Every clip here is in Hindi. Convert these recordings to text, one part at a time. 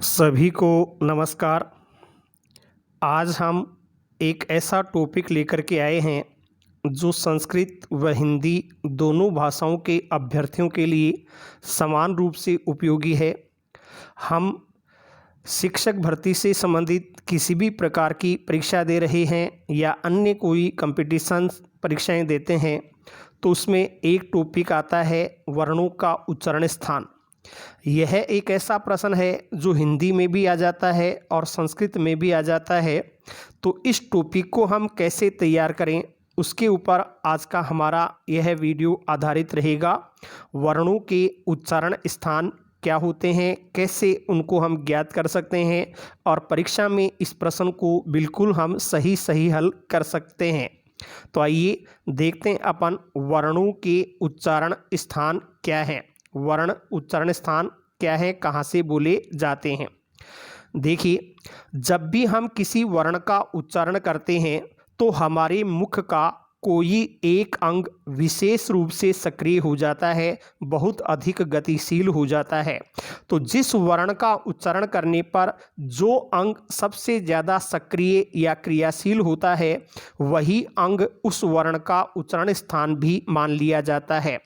सभी को नमस्कार। आज हम एक ऐसा टॉपिक लेकर के आए हैं जो संस्कृत व हिंदी दोनों भाषाओं के अभ्यर्थियों के लिए समान रूप से उपयोगी है। हम शिक्षक भर्ती से संबंधित किसी भी प्रकार की परीक्षा दे रहे हैं या अन्य कोई कंपटीशन परीक्षाएं देते हैं तो उसमें एक टॉपिक आता है वर्णों का उच्चारण स्थान। यह एक ऐसा प्रश्न है जो हिंदी में भी आ जाता है और संस्कृत में भी आ जाता है। तो इस टॉपिक को हम कैसे तैयार करें उसके ऊपर आज का हमारा यह वीडियो आधारित रहेगा। वर्णों के उच्चारण स्थान क्या होते हैं, कैसे उनको हम ज्ञात कर सकते हैं और परीक्षा में इस प्रश्न को बिल्कुल हम सही हल कर सकते हैं। तो आइए देखते हैं अपन वर्णों के उच्चारण स्थान क्या है, वर्ण उच्चारण स्थान क्या है, कहाँ से बोले जाते हैं। देखिए, जब भी हम किसी वर्ण का उच्चारण करते हैं तो हमारे मुख का कोई एक अंग विशेष रूप से सक्रिय हो जाता है, बहुत अधिक गतिशील हो जाता है। तो जिस वर्ण का उच्चारण करने पर जो अंग सबसे ज़्यादा सक्रिय या क्रियाशील होता है वही अंग उस वर्ण का उच्चारण स्थान भी मान लिया जाता है।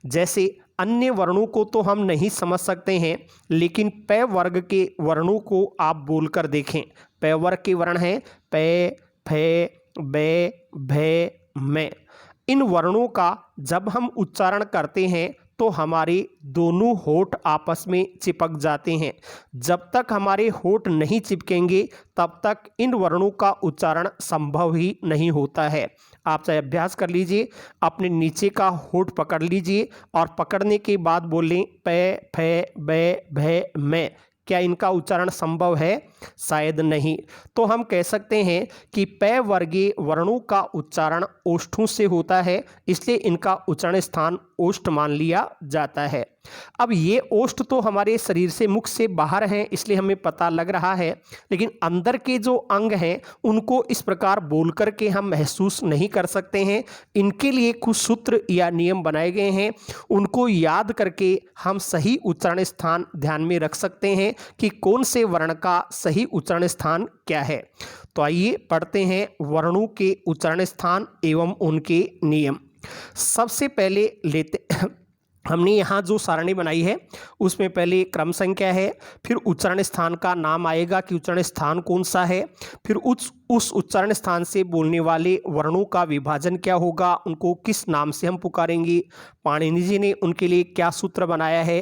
जैसे अन्य वर्णों को तो हम नहीं समझ सकते हैं, लेकिन पै वर्ग के वर्णों को आप बोलकर देखें। पै वर्ग के वर्ण हैं पै, फै, बै, भै, मै। इन वर्णों का जब हम उच्चारण करते हैं तो हमारे दोनों होंठ आपस में चिपक जाते हैं। जब तक हमारे होंठ नहीं चिपकेंगे तब तक इन वर्णों का उच्चारण संभव ही नहीं होता है। आप चाहे अभ्यास कर लीजिए, अपने नीचे का होंठ पकड़ लीजिए और पकड़ने के बाद बोलें पै, फै, बै, भै, मै। क्या इनका उच्चारण संभव है? शायद नहीं। तो हम कह सकते हैं कि पै वर्गीय वर्णों का उच्चारण ओष्ठों से होता है, इसलिए इनका उच्चारण स्थान ओष्ठ मान लिया जाता है। अब ये ओष्ठ तो हमारे शरीर से, मुख से बाहर हैं, इसलिए हमें पता लग रहा है, लेकिन अंदर के जो अंग हैं उनको इस प्रकार बोल करके हम महसूस नहीं कर सकते हैं। इनके लिए कुछ सूत्र या नियम बनाए गए हैं, उनको याद करके हम सही उच्चारण स्थान ध्यान में रख सकते हैं कि कौन से वर्ण का सही उच्चारण स्थान क्या है। तो आइए पढ़ते हैं वर्णों के उच्चारण स्थान एवं उनके नियम। सबसे पहले लेते हमने यहाँ जो सारणी बनाई है उसमें पहले क्रम संख्या है, फिर उच्चारण स्थान का नाम आएगा कि उच्चारण स्थान कौन सा है, फिर उस उच्चारण स्थान से बोलने वाले वर्णों का विभाजन क्या होगा, उनको किस नाम से हम पुकारेंगे, पाणिनि जी ने उनके लिए क्या सूत्र बनाया है,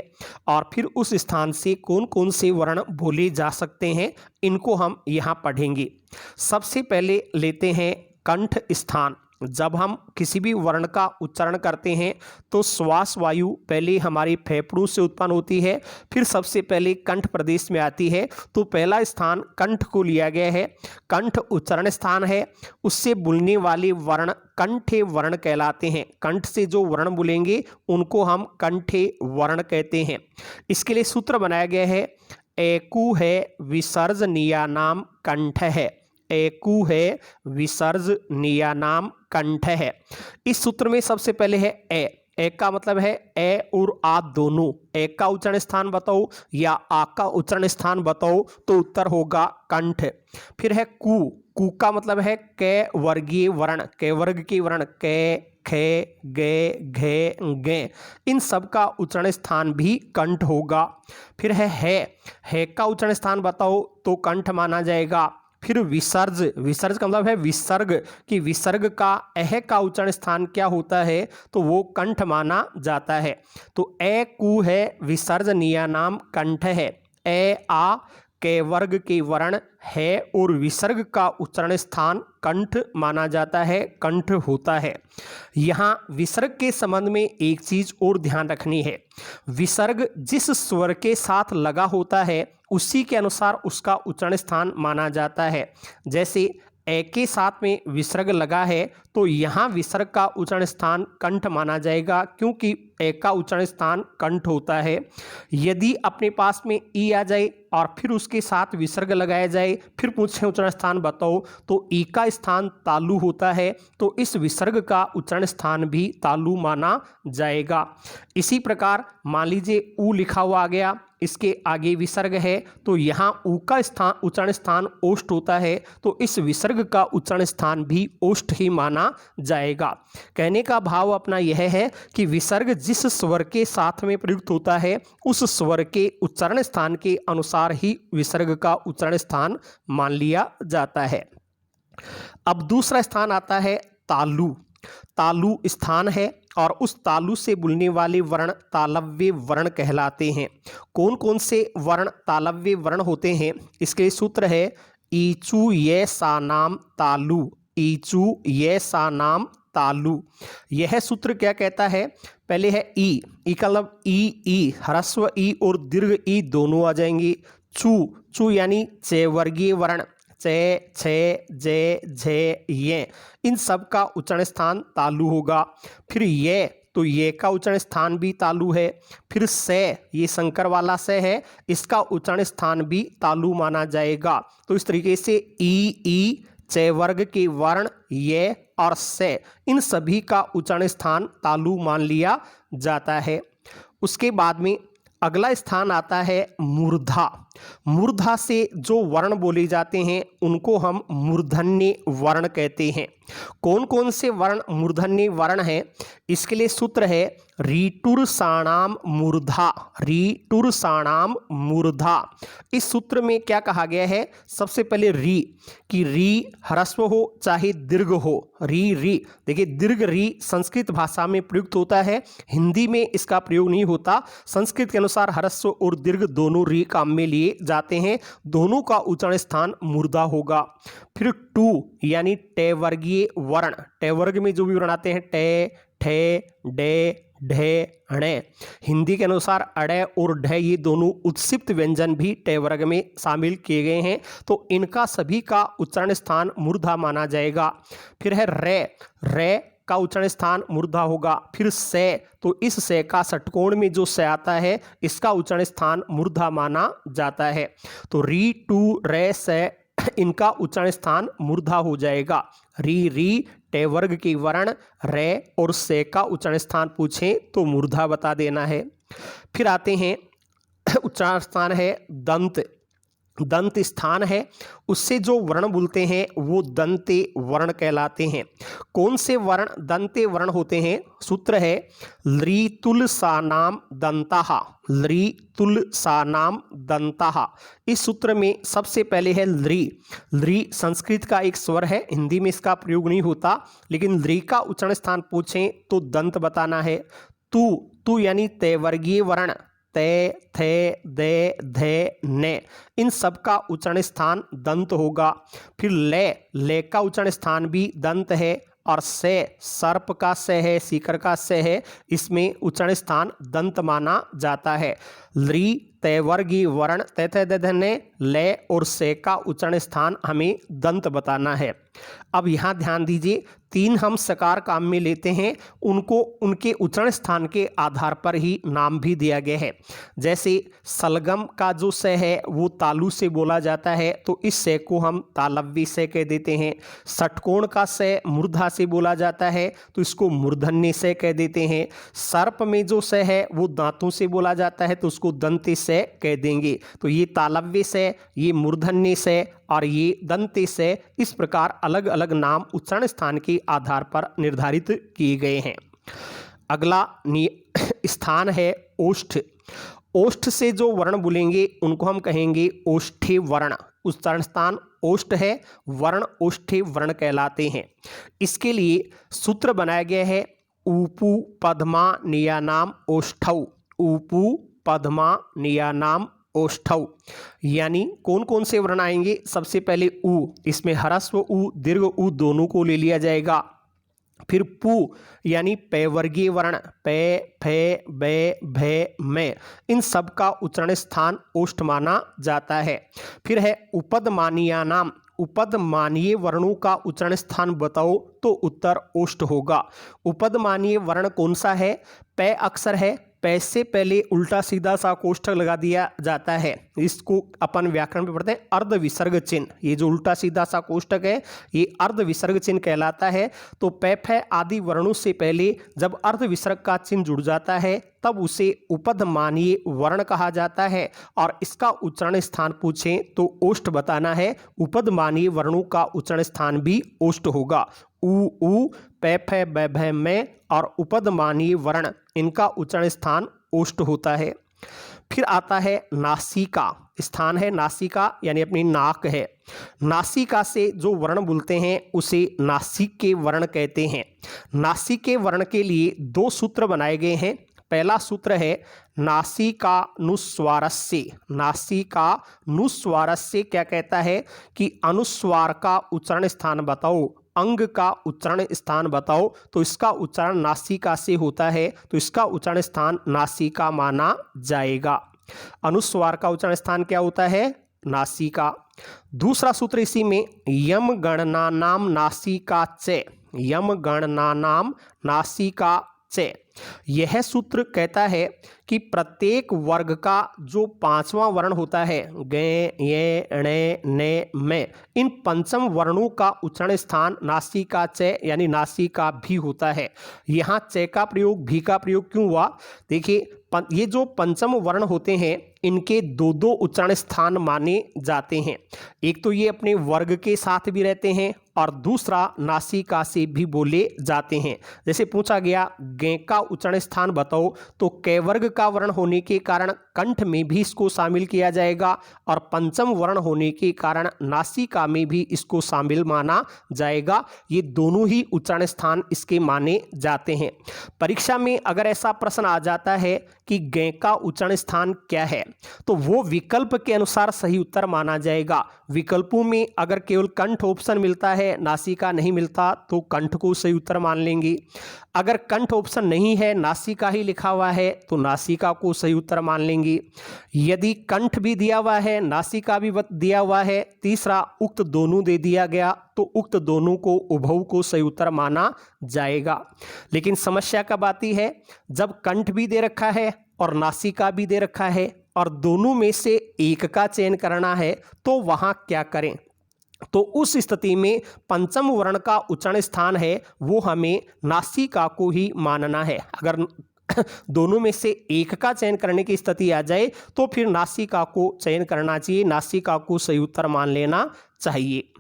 और फिर उस स्थान से कौन कौन से वर्ण बोले जा सकते हैं, इनको हम यहाँ पढ़ेंगे। सबसे पहले लेते हैं कंठ स्थान। जब हम किसी भी वर्ण का उच्चारण करते हैं तो श्वास वायु पहले हमारे फेफड़ों से उत्पन्न होती है, फिर सबसे पहले कंठ प्रदेश में आती है। तो पहला स्थान कंठ को लिया गया है। कंठ उच्चारण स्थान है, उससे बोलने वाले वर्ण कंठे वर्ण कहलाते हैं। कंठ से जो वर्ण बोलेंगे उनको हम कंठे वर्ण कहते हैं। इसके लिए सूत्र बनाया गया है एकु है विसर्जनीयानाम कंठ है। एकु है विसर्जनीयानाम कंठ है। इस सूत्र में सबसे पहले है ए का मतलब है ए और आ दोनों। ए का उच्चारण स्थान बताओ या आ का उच्चारण स्थान बताओ तो उत्तर होगा कंठ। फिर है कु का मतलब है कै वर्गीय वर्ण, कै वर्ग के वर्ण कै, खे, गे, घे, गे। इन सब का उच्चारण स्थान भी कंठ होगा। फिर है का उच्चारण स्थान बताओ तो कंठ माना जाएगा। फिर विसर्ज का मतलब है विसर्ग, कि विसर्ग का एह का उच्चारण स्थान क्या होता है तो वो कंठ माना जाता है। तो ए कु है विसर्जनीयानाम कंठ है। ए आ के वर्ग के वर्ण है और विसर्ग का उच्चारण स्थान कंठ माना जाता है, कंठ होता है। यहाँ विसर्ग के संबंध में एक चीज और ध्यान रखनी है। विसर्ग जिस स्वर के साथ लगा होता है उसी के अनुसार उसका उच्चारण स्थान माना जाता है। जैसे ए के साथ में विसर्ग लगा है तो यहाँ विसर्ग का उच्चारण स्थान कंठ माना जाएगा, क्योंकि ए का उच्चारण स्थान कंठ होता है। यदि अपने पास में ई आ जाए और फिर उसके साथ विसर्ग लगाया जाए, फिर पूछे उच्चारण स्थान बताओ, तो ई का स्थान तालु होता है, तो इस विसर्ग का उच्चारण स्थान भी तालु माना जाएगा। इसी प्रकार मान लीजिए ऊ लिखा हुआ आ गया, इसके आगे विसर्ग है, तो यहाँ ऊ का स्थान उच्चारण स्थान ओष्ठ होता है, तो इस विसर्ग का उच्चारण स्थान भी ओष्ठ ही माना जाएगा। कहने का भाव अपना यह है कि विसर्ग जिस स्वर के साथ में प्रयुक्त होता है, उस स्वर के उच्चारण स्थान के अनुसार ही विसर्ग का उच्चारण स्थान मान लिया जाता है। अब दूसरा स्थान आता है तालु। तालु स्थान है और उस तालु से बोलने वाले वर्ण तालव्य वर्ण कहलाते हैं। कौन कौन से वर्ण तालव्य वर्ण होते हैं, इसके सूत्र है ईचू ये सा नाम तालु, ईचू ये सा नाम तालु। यह सूत्र क्या कहता है, पहले है ई का मतलब ई ह्रस्व ई और दीर्घ ई दोनों आ जाएंगे। चू यानी चे वर्गीय वर्ण, चे छे जे झे ये, इन सब का उच्चारण स्थान तालु होगा। फिर ये, तो ये का उच्चारण स्थान भी तालु है। फिर से, ये संकर वाला से है, इसका उच्चारण स्थान भी तालु माना जाएगा। तो इस तरीके से ई चे वर्ग के वर्ण ये और से, इन सभी का उच्चारण स्थान तालु मान लिया जाता है। उसके बाद में अगला स्थान आता है मूर्धा। मूर्धा से जो वर्ण बोले जाते हैं उनको हम मूर्धन्य वर्ण कहते हैं। कौन कौन से वर्ण मूर्धन्य वर्ण हैं, इसके लिए सूत्र है रीटुर्षाणाम मूर्धा, रीटुर्षाणाम मूर्धा। इस सूत्र में क्या कहा गया है, सबसे पहले री, कि री ह्रस्व हो चाहे दीर्घ हो, री देखिए दीर्घ री संस्कृत भाषा में प्रयुक्त होता है, हिंदी में इसका प्रयोग नहीं होता। संस्कृत के अनुसार ह्रस्व और दीर्घ दोनों री काम में लिए जाते हैं, दोनों का उच्चारण स्थान मूर्धा होगा। फिर टू यानी टे वर्गीय वर्ण, टे वर्ग में जो भी वर्ण आते हैं टे ठे डे ढे अणे, हिंदी के अनुसार अड़े और ढे ये दोनों उत्सिप्त व्यंजन भी टे वर्ग में शामिल किए गए हैं, तो इनका सभी का उच्चारण स्थान मूर्धा माना जाएगा। फिर है रे का उच्चारण स्थान मूर्धा होगा। फिर से, तो इस से का षटकोण में जो से आता है इसका उच्चारण स्थान मूर्धा माना जाता है। तो री टू रे से, इनका उच्चारण स्थान मूर्धा हो जाएगा। री टे वर्ग के वर्ण रे और से का उच्चारण स्थान पूछें तो मूर्धा बता देना है। फिर आते हैं उच्चारण स्थान है दंत स्थान है, उससे जो वर्ण बोलते हैं वो दंते वर्ण कहलाते हैं। कौन से वर्ण दंते वर्ण होते हैं, सूत्र है लृतुलसानाम दंताः, लृतुलसानाम दंताः। इस सूत्र में सबसे पहले है लृ संस्कृत का एक स्वर है, हिंदी में इसका प्रयोग नहीं होता, लेकिन लृ का उच्चारण स्थान पूछें तो दंत बताना है। तू यानी ते वर्गीय वर्ण, ते थे दे धे ने, इन सब का उच्चारण स्थान दंत होगा। फिर ले का उच्चारण स्थान भी दंत है, और से सर्प का से है, सीकर का से है, इसमें उच्चारण स्थान दंत माना जाता है। लृ ते वर्गीय वर्ण ते थे दे ने, ले और से का उच्चारण स्थान हमें दंत बताना है। अब यहाँ ध्यान दीजिए, तीन हम सकार काम में लेते हैं, उनको उनके उच्चारण स्थान के आधार पर ही नाम भी दिया गया है। जैसे सलगम का जो से है वो तालु से बोला जाता है, तो इस से को हम तालव्य से कह देते हैं। षटकोण का से मूर्धा से बोला जाता है, तो इसको मूर्धन्य से कह देते हैं। सर्प में जो से है वो दांतों से बोला जाता है, तो उसको दंते से कह देंगे। तो ये तालव्य से, ये मूर्धन्य से और ये दंते से, इस प्रकार अलग अलग नाम उच्चारण स्थान के आधार पर निर्धारित किए गए हैं। अगला स्थान है ओष्ठ। ओष्ठ से जो वर्ण बोलेंगे उनको हम कहेंगे ओष्ठे वर्ण। उच्चारण स्थान ओष्ठ है, वर्ण ओष्ठे वर्ण कहलाते हैं। इसके लिए सूत्र बनाया गया है ऊपू पद्मा नियानाम ओष्ठौ, ऊपू पद्मा नियानाम ओष्ठौ। यानी कौन कौन से वर्ण आएंगे, सबसे पहले ऊ, इसमें ह्रस्व ऊ दीर्घ ऊ दोनों को ले लिया जाएगा। फिर पू यानी पे वर्गीय वर्ण, पे फे बे भे में, इन सब का उच्चारण स्थान ओष्ठ माना जाता है। फिर है उपदमानीया नाम, उपदमानीय वर्णों का उच्चारण स्थान बताओ, तो उत्तर ओष्ठ होगा। उपदमानीय वर्ण कौन सा है? पै अक्षर है, पै से पहले उल्टा सीधा सा कोष्ठक लगा दिया जाता है, इसको अपन व्याकरण में पढ़ते हैं अर्ध विसर्ग चिन्ह। ये जो उल्टा सीधा सा कोष्ठक है ये अर्ध विसर्ग चिन्ह कहलाता है। तो पै फै आदि वर्णों से पहले जब अर्ध विसर्ग का चिन्ह जुड़ जाता है तब उसे उपदमानीय वर्ण कहा जाता है, और इसका उच्चारण स्थान पूछें तो ओष्ठ बताना है। उपदमानीय वर्णों का उच्चारण स्थान भी ओष्ठ होगा। उ, पै फै बै भै में और उपदमानीय वर्ण, इनका उच्चारण स्थान ओष्ठ होता है। फिर आता है नासिका, स्थान है नासिका यानी अपनी नाक है। नासिका से जो वर्ण बोलते हैं उसे नासिक के वर्ण कहते हैं। नासिक के वर्ण के लिए दो सूत्र बनाए गए हैं। पहला सूत्र है नासिकानुस्वारस्य। नासिकानुस्वारस्य क्या कहता है कि अनुस्वार का उच्चारण स्थान बताओ, अंग का उच्चारण स्थान बताओ। तो इसका उच्चारण नासिका से होता है, तो इसका उच्चारण स्थान नासिका माना जाएगा। अनुस्वार का उच्चारण स्थान क्या होता है? नासिका। दूसरा सूत्र इसी में यम गणनानाम नासिका च, यम गणनानाम नासिका च। यह सूत्र कहता है कि प्रत्येक वर्ग का जो पांचवा वर्ण होता है, गे, ये, णे, ने, में, इन पंचम वर्णों का उच्चारण स्थान नासिका च यानी नासिका भी होता है। यहाँ च का प्रयोग, भी का प्रयोग क्यों हुआ? देखिए, ये जो पंचम वर्ण होते हैं इनके दो दो उच्चारण स्थान माने जाते हैं। एक तो ये अपने वर्ग के साथ भी रहते हैं और दूसरा नासिका से भी बोले जाते हैं। जैसे पूछा गया गे का उच्चारण स्थान बताओ, तो कै वर्ग का वर्ण होने के कारण कंठ में भी इसको शामिल किया जाएगा और पंचम वर्ण होने के कारण नासिका में भी इसको शामिल माना जाएगा। ये दोनों ही उच्चारण स्थान इसके माने जाते हैं। परीक्षा में अगर ऐसा प्रश्न आ जाता है कि गे का उच्चारण स्थान क्या है, तो वो विकल्प के अनुसार सही उत्तर माना जाएगा। विकल्पों में अगर केवल कंठ ऑप्शन मिलता है, नासिका नहीं मिलता, तो कंठ को सही उत्तर मान लेंगे। अगर कंठ ऑप्शन नहीं है, नासिका ही लिखा हुआ है, तो नासिका को सही उत्तर मान लेंगे। यदि कंठ भी दिया हुआ है, नासिका भी दिया हुआ है, तीसरा उक्त दोनों दे दिया गया, तो उक्त दोनों को उभव को सही उत्तर माना जाएगा। लेकिन समस्या का बात ही है, जब कंठ भी दे रखा है और नासिका भी दे रखा है और दोनों में से एक का चयन करना है, तो वहां क्या करें? तो उस स्थिति में पंचम वर्ण का उच्चारण स्थान है वो हमें नासिका को ही मानना है। अगर दोनों में से एक का चयन करने की स्थिति आ जाए तो फिर नासिका को चयन करना चाहिए, नासिका को सही उत्तर मान लेना चाहिए।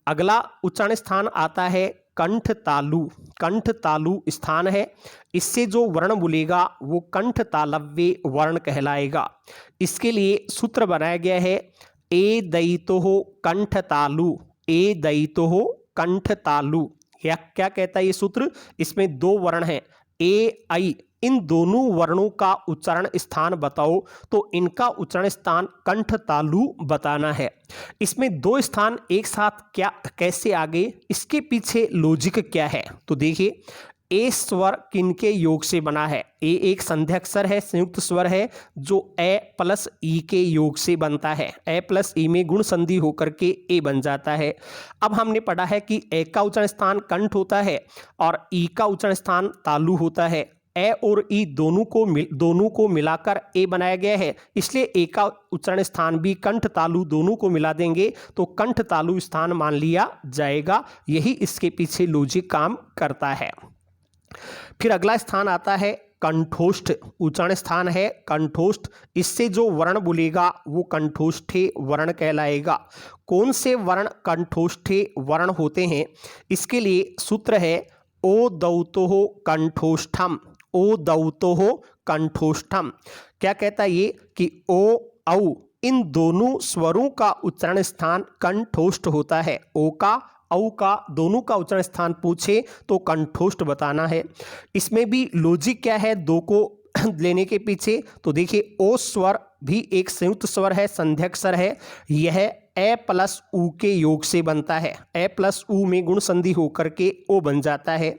अगला उच्चारण स्थान आता है कंठ तालु। कंठ तालु स्थान है, इससे जो वर्ण बोलेगा वो कंठ तालव्य वर्ण कहलाएगा। इसके लिए सूत्र बनाया गया है ए दयितोः कंठ तालु, ए दयितोः कंठ तालु। या क्या कहता है ये सूत्र? इसमें दो वर्ण हैं ए आई, इन दोनों वर्णों का उच्चारण स्थान बताओ, तो इनका उच्चारण स्थान कंठ तालु बताना है। इसमें दो स्थान एक साथ क्या कैसे आ गए, इसके पीछे लॉजिक क्या है? तो देखिए, ए स्वर किनके योग से बना है? ए एक संध्याक्षर है, संयुक्त स्वर है जो ए प्लस ई के योग से बनता है। ए प्लस ई में गुण संधि होकर के ए बन जाता है। अब हमने पढ़ा है कि ए का उच्चारण स्थान कंठ होता है और ई का उच्चारण स्थान तालु होता है। ए और ई दोनों को मिलाकर ए बनाया गया है, इसलिए ए का उच्चारण स्थान भी कंठ तालु दोनों को मिला देंगे तो कंठ तालु स्थान मान लिया जाएगा। यही इसके पीछे लॉजिक काम करता है। फिर अगला स्थान आता है कंठोष्ठ। उच्चारण स्थान है कंठोष्ठ, इससे जो वर्ण बोलेगा वो कंठोष्ठे वर्ण कहलाएगा। कौन से वर्ण कंठोष्ठे वर्ण होते हैं? इसके लिए सूत्र है ओ दौतोः कंठोष्ठम, ओ दौतोः कंठोष्ठम। क्या कहता है ये कि ओ औ इन दोनों स्वरों का उच्चारण स्थान कंठोष्ठ होता है। ओ का औ का दोनों का उच्चारण स्थान पूछे तो कंठोष्ठ बताना है। इसमें भी लॉजिक क्या है दो को लेने के पीछे? तो देखिए, ओ स्वर भी एक संयुक्त स्वर है, संध्याक्षर है। यह ए प्लस ऊ के योग से बनता है। ए प्लस ऊ में गुण संधि होकर के ओ बन जाता है।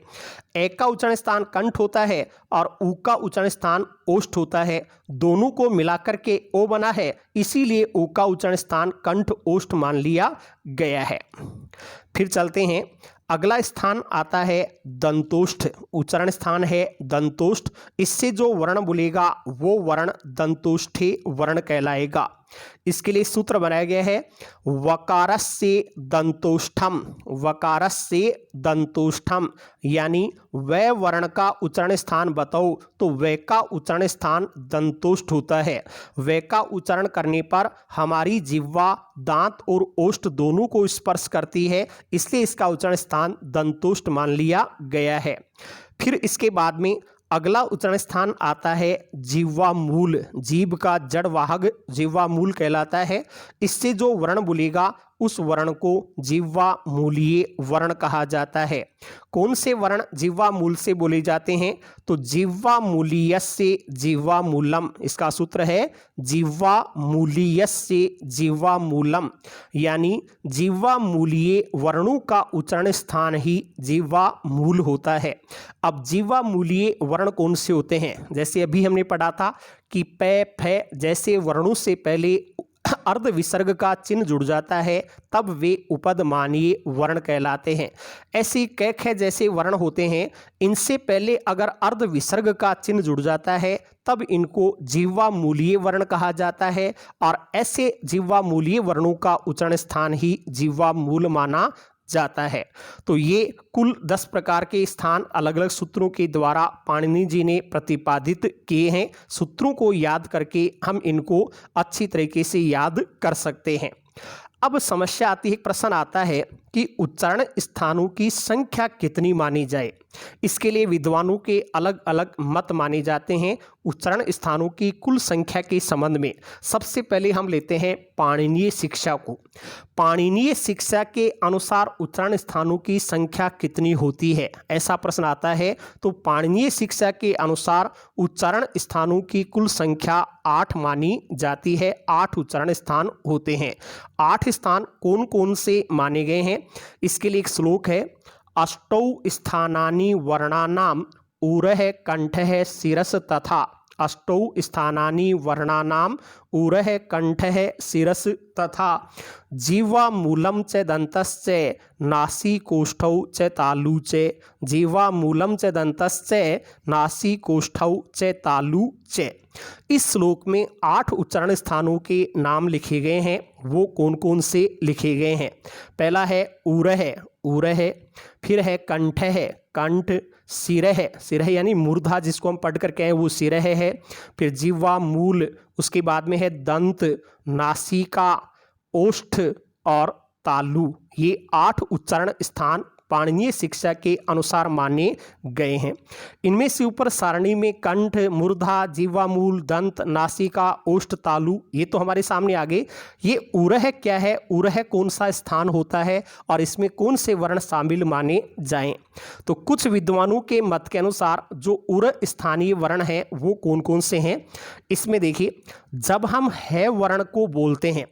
ए का उच्चारण स्थान कंठ होता है और ऊ का उच्चारण स्थान ओष्ठ होता है। दोनों को मिलाकर के ओ बना है, इसीलिए ओ का उच्चारण स्थान कंठ ओष्ठ मान लिया गया है। फिर चलते हैं, अगला स्थान आता है दंतोष्ठ। उच्चारण स्थान है दंतोष्ठ। इससे जो वर्ण बोलेगा वो वर्ण दंतोष्ठे वर्ण कहलाएगा। इसके लिए सूत्र बनाया गया है वकारस्य दंतोष्ठम। वकारस्य दंतोष्ठम यानी वै वर्ण का उच्चारण स्थान बताओ तो वै का उच्चारण स्थान दंतोष्ठ होता है। वै का उच्चारण करने पर हमारी जिह्वा दांत और ओष्ठ दोनों को स्पर्श करती है, इसलिए इसका उच्चारण स्थान दंतोष्ठ मान लिया गया है। फिर इसके बाद में अगला उच्चारण स्थान आता है जिह्वा मूल। जीभ का जड़ वाहक जिह्वा मूल कहलाता है। इससे जो वर्ण बोलेगा उस वर्ण को जिह्वा मूलीय वर्ण कहा जाता है। कौन से वर्ण जिह्वा मूल से बोले जाते हैं तो जिह्वा मूलीयस्य जिह्वा मूलम। इसका सूत्र है जिह्वा मूलीयस्य जिह्वा मूलम, यानी जिह्वा मूलीय वर्णों का उच्चारण स्थान ही जिह्वा मूल होता है। अब जिह्वा मूलीय वर्ण कौन से होते हैं, जैसे अभी हमने पढ़ा था कि पै फै जैसे वर्णों से पहले अर्ध विसर्ग का चिन्ह जुड़ जाता है तब वे उपदमानीय वर्ण कहलाते हैं। ऐसे कै ख जैसे वर्ण होते हैं, इनसे पहले अगर अर्ध विसर्ग का चिन्ह जुड़ जाता है तब इनको जिह्वा मूलीय वर्ण कहा जाता है और ऐसे जिह्वा मूलीय वर्णों का उच्चारण स्थान ही जिह्वा मूल माना जाता है। तो ये कुल 10 प्रकार के स्थान अलग अलग सूत्रों के द्वारा पाणिनि जी ने प्रतिपादित किए हैं। सूत्रों को याद करके हम इनको अच्छी तरीके से याद कर सकते हैं। अब समस्या आती है, प्रश्न आता है कि उच्चारण स्थानों की संख्या कितनी मानी जाए। इसके लिए विद्वानों के अलग अलग मत माने जाते हैं उच्चारण स्थानों की कुल संख्या के संबंध में। सबसे पहले हम लेते हैं पाणिनीय शिक्षा को। पाणिनीय शिक्षा के अनुसार उच्चारण स्थानों की संख्या कितनी होती है, ऐसा प्रश्न आता है। तो पाणिनीय शिक्षा के अनुसार उच्चारण स्थानों की कुल संख्या 8 मानी जाती है। 8 उच्चारण स्थान होते हैं। 8 स्थान कौन कौन से माने गए हैं, इसके लिए एक श्लोक है। अष्टौ स्थानानि वर्णानाम ऊरः कंठः शिरस तथा। अष्टौ स्थानानि वर्णानाम ऊरः कंठः शिरस तथा जिह्वा मूलम च दन्तश्च नासिकोष्ठौ च तालु च। जिह्वा मूलम च दन्तश्च नासिकोष्ठौ च तालु च। इस श्लोक में 8 उच्चारण स्थानों के नाम लिखे गए हैं। वो कौन कौन से लिखे गए हैं, पहला है ऊरः ऊरः, फिर है कंठ है कंठ, शिरः शिरः यानी मूर्धा जिसको हम पढ़ कर कहें वो शिरः है, फिर जिह्वा मूल, उसके बाद में है दंत, नासिका, ओष्ठ और तालु। ये 8 उच्चारण स्थान पाणिनीय शिक्षा के अनुसार माने गए हैं। इनमें से ऊपर सारणी में कंठ, मूर्धा, जिह्वा मूल, दंत, नासिका, ओष्ठ, तालु ये तो हमारे सामने आ गए। ये ऊरः क्या है, ऊरः कौन सा स्थान होता है और इसमें कौन से वर्ण शामिल माने जाएं। तो कुछ विद्वानों के मत के अनुसार जो उर स्थानीय वर्ण हैं वो कौन कौन से हैं, इसमें देखिए, जब हम है वर्ण को बोलते हैं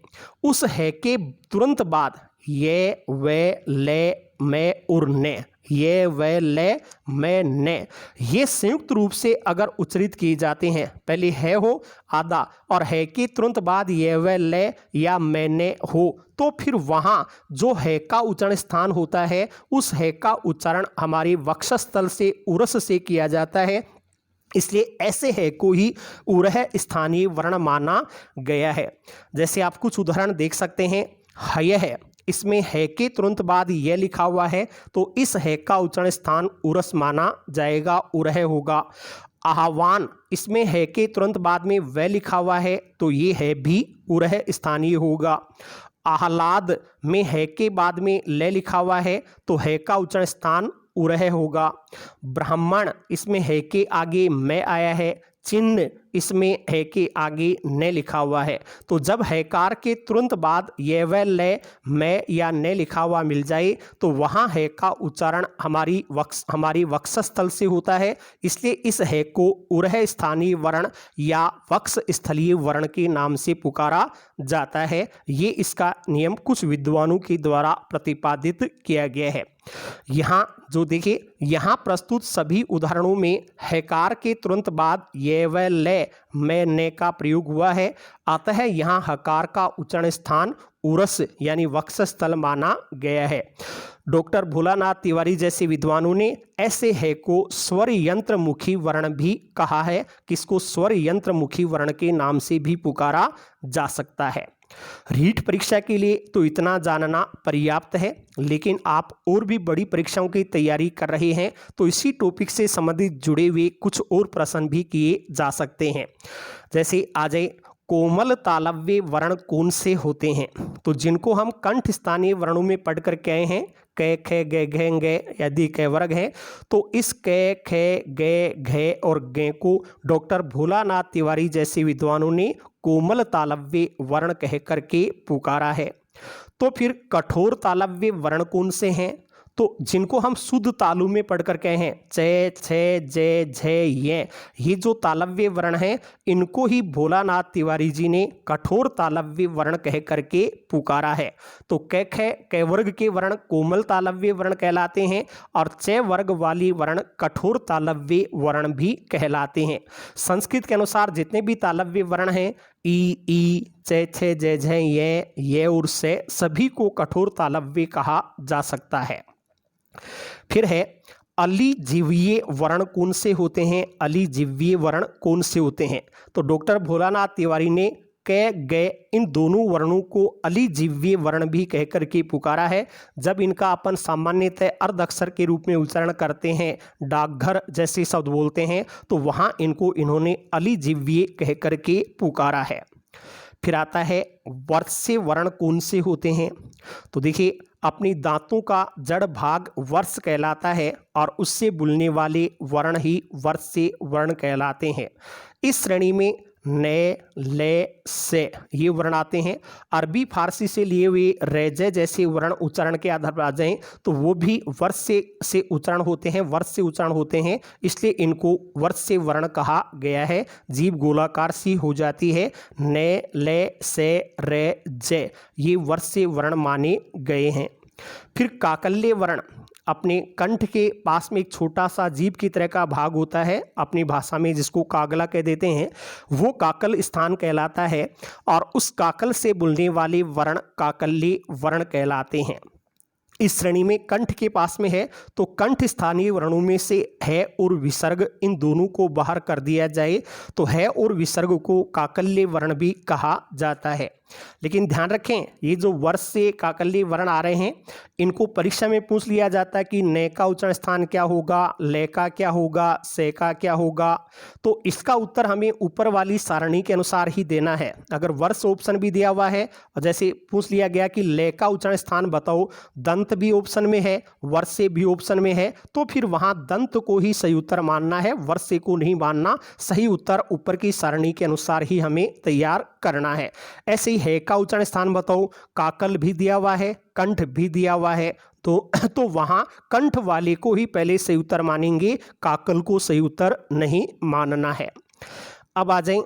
उस है के तुरंत बाद ये, वे, ले, मैं और ने, ये, वे, ले, मैं, ने, ये संयुक्त रूप से अगर उच्चारित किए जाते हैं, पहले है हो आधा और है के तुरंत बाद ये, वे, ले या मैंने हो, तो फिर वहाँ जो है का उच्चारण स्थान होता है उस है का उच्चारण हमारे वक्षस्थल से उरस से किया जाता है। इसलिए ऐसे है को ही उरह स्थानीय वर्ण माना गया है। जैसे आप कुछ उदाहरण देख सकते हैं। हय है, इसमें है के तुरंत बाद यह लिखा हुआ है तो इस है का उच्चारण स्थान उरस माना जाएगा, उरह होगा। आह्वान, इसमें है के तुरंत बाद में वह लिखा हुआ है तो ये है भी उरह स्थानीय होगा। आह्लाद में है के बाद में ले लिखा हुआ है तो है का उच्चारण स्थान उरह होगा। ब्राह्मण, इसमें है के आगे मैं आया है, चिन्ह इसमें है के आगे न लिखा हुआ है। तो जब हैकार के तुरंत बाद ये व ले मैं या न लिखा हुआ मिल जाए तो वहाँ है का उच्चारण हमारी वक्षस्थल से होता है, इसलिए इस है को उरह स्थानीय वर्ण या वक्ष स्थलीय वर्ण के नाम से पुकारा जाता है। ये इसका नियम कुछ विद्वानों के द्वारा प्रतिपादित किया गया है। यहाँ जो देखिए, यहाँ प्रस्तुत सभी उदाहरणों में हैकार के तुरंत बाद ये व ले में ने का प्रयोग हुआ है, अतः यहाँ हकार का उच्चारण स्थान उरस यानी वक्षस्थल माना गया है। डॉक्टर भोलानाथ तिवारी जैसे विद्वानों ने ऐसे है को स्वर यंत्र मुखी वर्ण भी कहा है, किसको स्वर यंत्र मुखी वर्ण के नाम से भी पुकारा जा सकता है। रीट परीक्षा के लिए तो इतना जानना पर्याप्त है, लेकिन आप और भी बड़ी परीक्षाओं की तैयारी कर रहे हैं तो इसी टॉपिक से संबंधित जुड़े हुए कुछ और प्रश्न भी किए जा सकते हैं। जैसे आ जाए, कोमल तालव्य वर्ण कौन से होते हैं? तो जिनको हम कंठ स्थानीय वर्णों में पढ़कर कहे हैं क ख ग घ ग यदि क वर्ग है, तो इस क ख ग घ और ग को डॉक्टर भोलानाथ तिवारी जैसे विद्वानों ने कोमल तालव्य वर्ण कह करके पुकारा है। तो फिर कठोर तालव्य वर्ण कौन से हैं? तो जिनको हम शुद्ध तालु में पढ़कर कहे हैं च छ ज झ ये जो तालव्य वर्ण हैं, इनको ही भोलानाथ तिवारी जी ने कठोर तालव्य वर्ण कह करके पुकारा है। तो क ख क वर्ग के वर्ण कोमल तालव्य वर्ण कहलाते हैं और च वर्ग वाली वर्ण कठोर तालव्य वर्ण भी कहलाते हैं। संस्कृत के अनुसार जितने भी तालव्य वर्ण हैं ई च छ ज झ ये और से, सभी को कठोर तालव्य कहा जा सकता है। फिर है अलिजीवीय वर्ण कौन से होते हैं? अलिजीवीय वर्ण कौन से होते हैं? तो डॉक्टर भोलानाथ तिवारी ने क ग इन दोनों वर्णों को अलिजीवीय वर्ण भी कह करके पुकारा है। जब इनका अपन सामान्यतः अर्ध अक्षर के रूप में उच्चारण करते हैं, डाकघर जैसे शब्द बोलते हैं, तो वहाँ इनको इन्होंने अलिजीवीय कह करके पुकारा है। फिर आता है वर्ष्य वर्ण कौन से होते हैं? तो देखिए, अपनी दांतों का जड़ भाग वर्ष कहलाता है और उससे बुलने वाले वर्ण ही वर्ष्य वर्ण कहलाते हैं। इस श्रेणी में न, ले, से ये वर्ण आते हैं। अरबी फारसी से लिए हुए रेजे जैसे वर्ण उच्चारण के आधार पर आ जाएं तो वो भी वर्ष्य से उच्चारण होते हैं, वर्ष से उच्चारण होते हैं, इसलिए इनको वर्ष्य वर्ण कहा गया है। जीभ गोलाकार सी हो जाती है। न, ले, से, रे, जे ये वर्ष्य वर्ण माने गए हैं। फिर काकल्य वर्ण अपने कंठ के पास में एक छोटा सा जीभ की तरह का भाग होता है, अपनी भाषा में जिसको कागला कह देते हैं, वो काकल स्थान कहलाता है और उस काकल से बुलने वाले वर्ण काकल्य वर्ण कहलाते हैं। इस श्रेणी में कंठ के पास में है तो कंठ स्थानीय वर्णों में से है और विसर्ग इन दोनों को बाहर कर दिया जाए तो है और विसर्ग को काकल्य वर्ण भी कहा जाता है। लेकिन ध्यान रखें, ये जो वर्ष से काकल्य वर्ण आ रहे हैं, इनको परीक्षा में पूछ लिया जाता है कि न का उच्चारण स्थान क्या होगा, ले का क्या होगा, से का क्या होगा। तो इसका उत्तर हमें ऊपर वाली सारणी के अनुसार ही देना है। अगर वर्ष ऑप्शन भी दिया हुआ है और जैसे पूछ लिया गया कि ले का उच्चारण स्थान बताओ, दंत भी ऑप्शन में है, वर्ष भी ऑप्शन में है, तो फिर वहां दंत को ही सही उत्तर मानना है, वर्ष को नहीं मानना। सही उत्तर ऊपर की सारणी के अनुसार ही हमें तैयार करना है। ऐसे ही है का उच्चारण स्थान बताओ, काकल भी दिया हुआ है, कंठ भी दिया हुआ है, तो वहां कंठ वाले को ही पहले सही उत्तर मानेंगे, काकल को सही उत्तर नहीं मानना है। अब आ जाएं,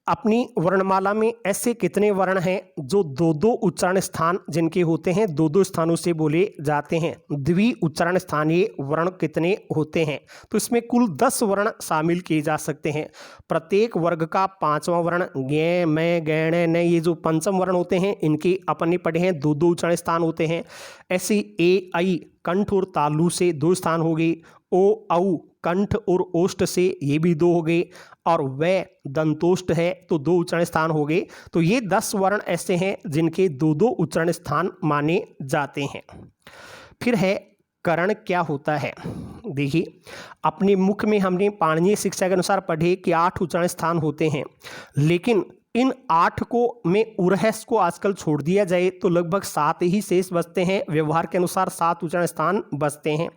अपनी वर्णमाला में ऐसे कितने वर्ण हैं जो दो दो उच्चारण स्थान जिनके होते हैं, दो दो स्थानों से बोले जाते हैं? द्वि उच्चारण स्थानीय वर्ण कितने होते हैं? तो इसमें कुल 10 वर्ण शामिल किए जा सकते हैं। प्रत्येक वर्ग का 5वां वर्ण गे, मैं, गैण, न ये जो पंचम वर्ण होते हैं, इनके अपने पढ़े हैं, दो दो उच्चारण स्थान होते हैं। ऐसे ए, आई कंठ और तालु से 2 स्थान हो गए, ओ, औ कंठ और ओष्ठ से ये भी 2 हो गए, और वह दंतोष्ठ है तो 2 उच्चारण स्थान हो गए। तो ये 10 वर्ण ऐसे हैं जिनके 2-2 उच्चारण स्थान माने जाते हैं। फिर है करण क्या होता है? देखिए, अपने मुख में हमने पाणिनीय शिक्षा के अनुसार पढ़े कि 8 उच्चारण स्थान होते हैं, लेकिन इन 8 को में उरहस को आजकल छोड़ दिया जाए तो लगभग 7 ही शेष बचते हैं। व्यवहार के अनुसार 7 उच्चारण स्थान बचते हैं।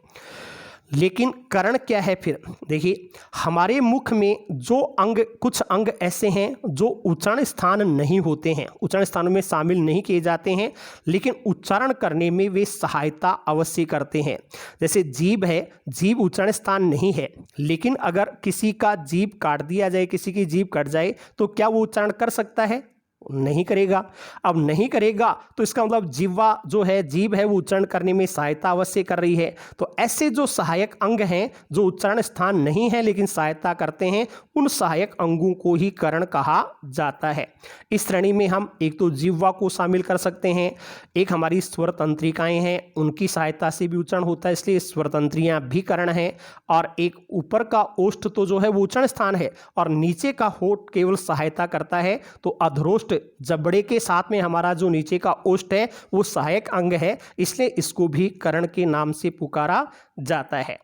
लेकिन करण क्या है फिर? देखिए, हमारे मुख में जो अंग, कुछ अंग ऐसे हैं जो उच्चारण स्थान नहीं होते हैं, उच्चारण स्थानों में शामिल नहीं किए जाते हैं, लेकिन उच्चारण करने में वे सहायता अवश्य करते हैं। जैसे जीभ है, जीभ उच्चारण स्थान नहीं है, लेकिन अगर किसी का जीभ काट दिया जाए, किसी की जीभ कट जाए, तो क्या वो उच्चारण कर सकता है? नहीं करेगा। अब नहीं करेगा तो इसका मतलब जिह्वा जो है, जीभ है, वो उच्चारण करने में सहायता अवश्य कर रही है। तो ऐसे जो सहायक अंग हैं जो उच्चारण स्थान नहीं है लेकिन सहायता करते हैं, उन सहायक अंगों को ही करण कहा जाता है। इस श्रेणी में हम एक तो जिह्वा को शामिल कर सकते हैं, एक हमारी स्वर तंत्रिकाएं हैं, उनकी सहायता से भी उच्चारण होता है, इसलिए स्वर तंत्रियां भी करण है। और एक ऊपर का ओष्ठ तो जो है वो उच्चारण स्थान है और नीचे का होठ केवल सहायता करता है। तो अधरोष्ठ, जबड़े के साथ में हमारा जो नीचे का ओष्ठ है वो सहायक अंग है, इसलिए इसको भी करण के नाम से पुकारा जाता है।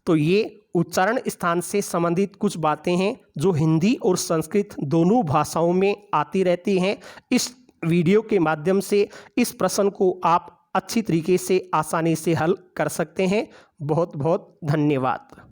तो ये उच्चारण स्थान से संबंधित कुछ बातें हैं जो हिंदी और संस्कृत दोनों भाषाओं में आती रहती हैं। इस वीडियो के माध्यम से इस प्रश्न को आप अच्छी तरीके से आसानी से हल कर सकते हैं। बहुत बहुत धन्यवाद।